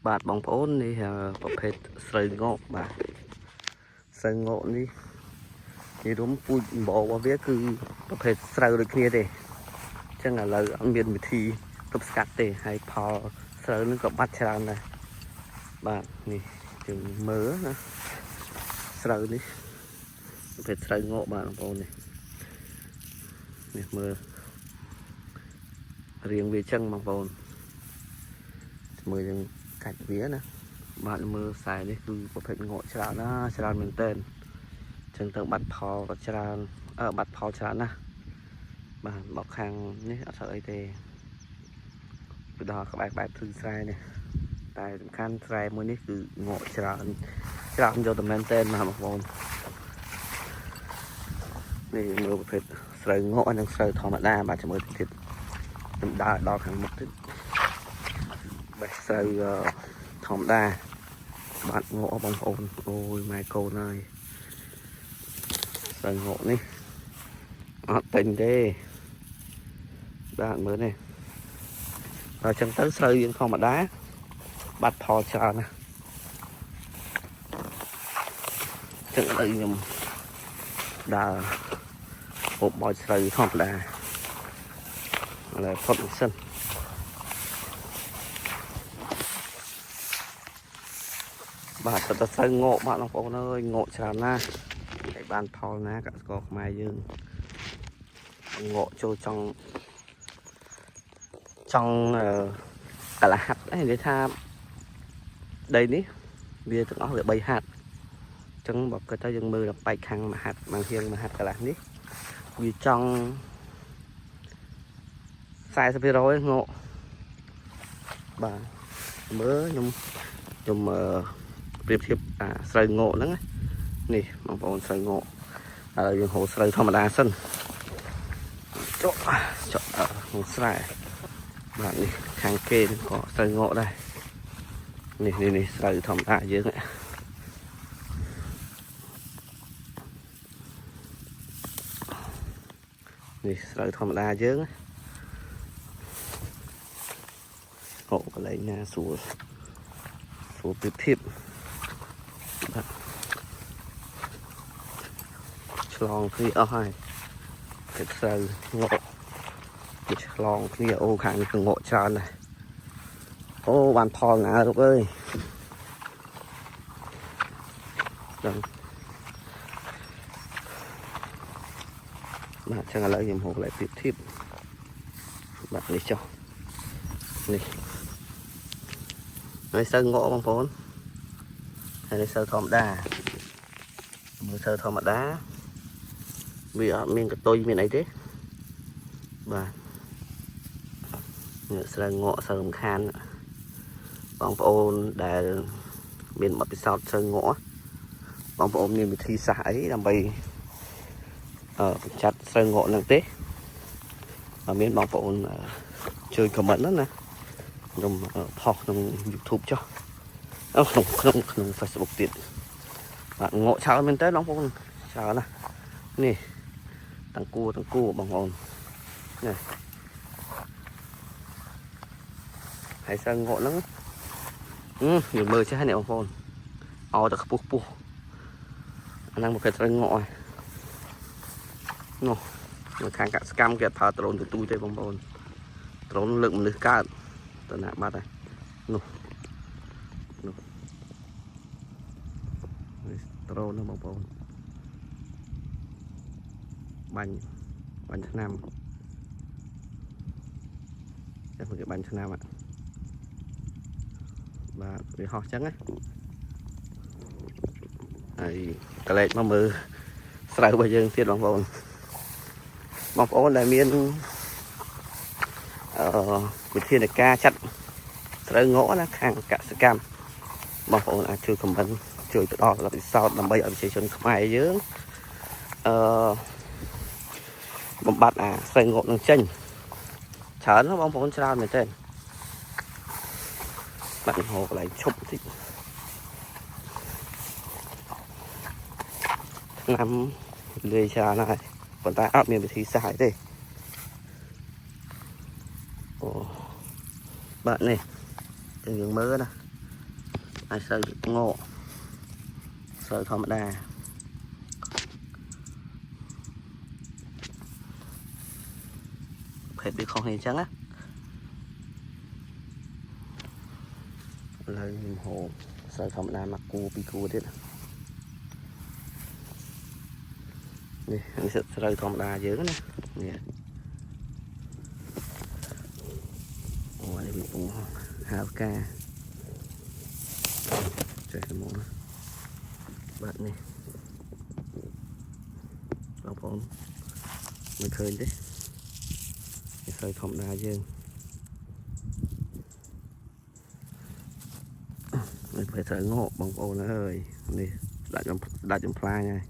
បាទបងប្អូននេះប្រភេទស្រូវងក់បាទស្រូវងក់នេះនិយាយរួមពូជអំបោរបស់វាគឺប្រភេទស្រូវដូចគ្នាទេអញ្ចឹងឥឡូវអត់មានវិធីទប់ស្កាត់ទេហើយផលស្រូវនេះក៏បាត់ច្រើនដែរបាទនេះយើងមើលណាស្រូវនេះប្រភេទស្រូវងក់បាទបងប្អូននេះមើលរៀងវាអញ្ចឹងបងប្អូនមើលយើងកាច់វាណាបាទមើលខ្សែនេះគឺប្រភេទងក់ច្រើនណាច្រើនមែនទែនចឹងទៅបាត់ផលក៏ច្រើនបាត់ផលច្រើនណាស់បាទមកខាងនេះអត់ស្អីទេពីដល់ក្បែរភ្លឺស្រែនេះតែសំខាន់ស្រែមួយនេះគឺងក់ច្រើនយកតែមែនទែនណាបងប្អូននេះមើលប្រភេទស្រូវងក់និងស្រូវធម្មតាបាទជាមួយទៀតខ្ញុំដើរដល់ខាងមុខទៀតបេះស្រូវធម្មតាបាទងក់បងប្អូនអូយម៉ែកូនហើយស្រូវងក់នេះអត់ទិញទេបាទមើលនេះដល់ចឹងទៅស្រូវយើងធម្មតាបាត់ផលច្រើនណាស់ចឹងឥឡូវខ្ញុំដើរហូបបោចស្រូវធម្មតាឥឡូវផុតនេះសិនបាទទៅស្រូវងក់បាទបងប្អូនអើយងក់ច្រើនណាស់ហើយបានផលណាកសិករខ្មែរយើងងក់ចូលចង់កន្លះហាត់និយាយថាដីនេះវាទាំងអស់វា3ហាត់អញ្ចឹងបើគិតទៅយើងមើលដល់បែកខាងមួយហាត់មួយហៀងមួយហាត់កន្លះនេះវាចង់ 40% ងក់បាទមើលខ្ញុំប្រៀបធៀបស្រូវងក់ហ្នឹងនេះបងប្អូនស្រូវងក់ឥឡូវយើងហូរស្រូវធម្មតាសិនចុះក្នុងស្រែបាទនេះខាងគេក៏ស្រូវងក់ដែរនេះស្រូវធម្មតាយើងនេះស្រូវធម្មតាយើងអូកន្លែងណាស្រួលប្រៀបធៀបបាទឆ្លងគ្នាអស់ហើយតែស្រូវងក់វាឆ្លងគ្នាអូខាងនេះក៏ងក់ច្រើនដែរអូបានផលណាលោកអើយដឹងបាទចឹងឥឡូវខ្ញុំហូបlạiប្រៀបធៀបបាទនេះចុះនេះហើយស្រូវងក់បងប្អូនហើយនេះស្រូវធម្មតាមើលស្រូវធម្មតាវាអត់មានកតុយមានអីទេបាទនេះស្រូវងក់ស្រូវសំខាន់បងប្អូនដែលមានបទពិសោធន៍ស្រូវងក់បងប្អូនមានវិធីសាស្ត្រអីដើម្បីបញ្ចាត់ស្រូវងក់ហ្នឹងទេបើមានបងប្អូនជួយ comment ណាខ្ញុំផុសក្នុង YouTube ចុះក្នុង Facebook ទៀតបាទងក់ច្រើនមែនតើបងប្អូនច្រើនណាស់នេះទាំងគួបងប្អូននេះហើយស្រូវងក់ហ្នឹងយើងមើលចេះនេះបងប្អូនអោតែខ្ពស់អាហ្នឹងមកគេស្រូវងក់ហើយនោះនៅខាងកសកម្មគេអត់ប្រើដ្រូនទូទេបងប្អូនដ្រូនលើកមនុស្សកើតទៅណាបាត់ហើយនោះដ្រូននោះបងប្អូនបាញ់ឆ្នាំតែគេបាញ់ឆ្នាំបាទវាហោះចឹងណាហើយកលែកមកមើលស្រូវរបស់យើងទៀតបងប្អូនដែលមានវិធានការចាត់ស្រូវងក់ណាខាងកសិកម្មបងប្អូនអាចជួយ comment ជួយផ្ដល់បទពិសោធន៍ដើម្បីឲ្យប្រជាជនខ្មែរយើងបំបត្តិស្រូវងក់នឹងចេញច្រើនណាបងប្អូនច្រើនមែនទេបាត់ហូរកន្លែងឈប់តិចឆ្នាំលាយច្រើនហើយប៉ុន្តែអត់មានវិធីសាស្ត្រអីទេអូបាទនេះយើងមើលណា ai sợi ngộ sợi thòm đa phải bị không hề trắng á lấy hồ sợi thòm đa mặc cu pi cu thế này anh sẽ sợi thòm đa dữ nè nè ôi đây bị bù hào ca chạy cái món bạn này bảo phone mình khơi đấy cái sợi thòm đa dương mình phải sợi ngộ bằng ô nữa ơi đi đã chấm fly này